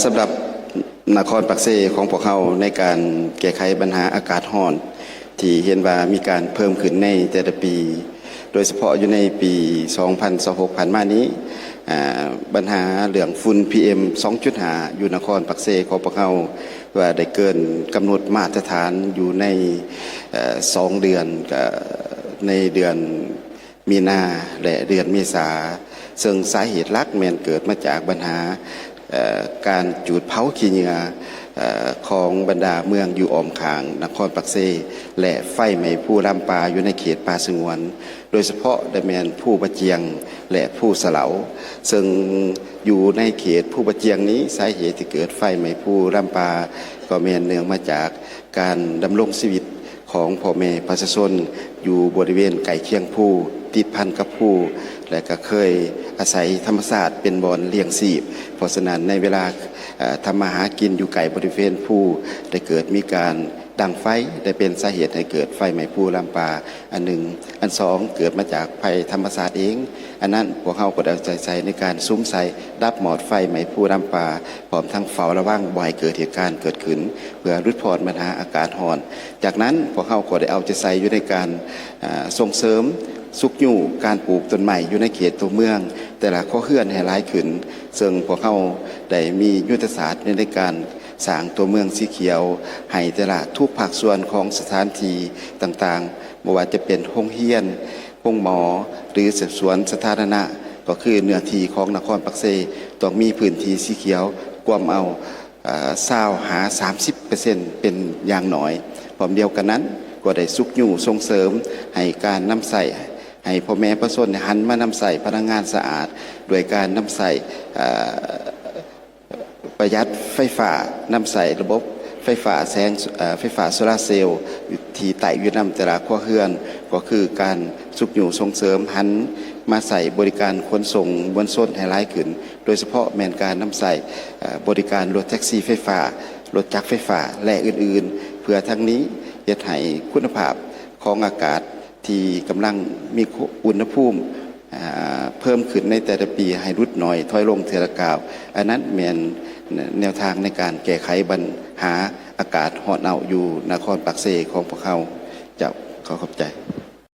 สำหรับนครปักเซของพวกเขาในการแก้ไขปัญหาอากาศร้อนที่เห็นว่ามีการเพิ่มขึ้นในแต่ละปี โดยเฉพาะอยู่ในปี 2026 ผ่านมานี้ปัญหาเรื่องฝุ่น PM 2.5 อยู่นครปักเซของพวกเขาว่าได้เกินกำหนดมาตรฐานอยู่ใน2 เดือนในเดือนมีนาและเดือนเมษาซึ่งสาเหตุหลักแม้นเกิดมาจากปัญหาการจูดเผาขี้เหงื่อของบรรดาเมืองอยู่อ้อมข้างนครปักเซและไฟไหม้ผู้ลำปาอยู่ในเขตป่าสงวนโดยเฉพาะได้แมนผู้ประเจียงและผู้สลาซึ่งอยู่ในเขตผู้ประเจียงนี้สาเหตุที่เกิดไฟไหม้ผู้ลำปาก็แมนเนื่องมาจากการดำรงชีวิตของพ่อแม่ประชาชนอยู่บริเวณไก่เคียงผู้ติดพันกับผู้และก็เคยอาศัยธรรมศาสตร์เป็นบ่อนเลี้ยงชีพเพราะฉะนั้นในเวลาทำมาหากินอยู่ไก่บริเวณผู้ได้เกิดมีการดังไฟได้เป็นสาเหตุให้เกิดไฟไหม้ผู้ลำปาอันหนึ่งอันสองเกิดมาจากภัยธรรมศาสตร์เองอันนั้นพวกเขาก็ได้ใจในการซุ้มใส่ดับหมอดไฟไหม้ผู้ลำปาพร้อมทั้งเฝ้าระวังบ่อยเกิดเหตุการณ์เกิดขึ้นเพื่อลดผ่อนปัญหาอากาศร้อนจากนั้นพวกเขาก็ได้เอาใจใส่อยู่ในการส่งเสริมสุกอยู่การปลูกต้นไม้อยู่ในเขตตัวเมืองแต่ละข้อเขื่อนให้หลายขึ้นซึ่งพวกเขาได้มียุทธศาสตร์ในการสร้างตัวเมืองสีเขียวให้แต่ละทุกภาคส่วนของสถานที่ต่างๆไม่ว่าจะเป็นโรงเรียนโรงหมอหรือสวนสาธารณะก็คือเนื้อที่ของนครปักเซต้องมีพื้นที่สีเขียวกว่าเอา30%เป็นอย่างน้อยพร้อมเดียวกันนั้นก็ได้สุกอยู่ส่งเสริมให้การนำใส่ให้พ่อแม่ประชาชนหันมานำใส่พลังงานสะอาดโดยการนำใส่ประหยัดไฟฟ้านำใส่ระบบไฟฟ้าไฟฟ้าโซลาร์เซลล์ที่ไต่อยู่นำแต่ละครัวเรือนก็คือการสุกอยู่ส่งเสริมหันมาใส่บริการขนส่งมวลชนให้หลายขึ้นโดยเฉพาะแมนการนำใส่บริการรถแท็กซี่ไฟฟ้ารถจักรไฟฟ้าและอื่นๆเพื่อทั้งนี้จะให้คุณภาพของอากาศที่กำลังมีอุณหภูมิเพิ่มขึ้นในแต่ละปีให้ลดน้อยถอยลงเทละกาวอันนั้นเป็นแนวทางในการแก้ไขปัญหาอากาศร้อนเอาอยู่นครปักเซของพวกเขาจะขอขอบใจ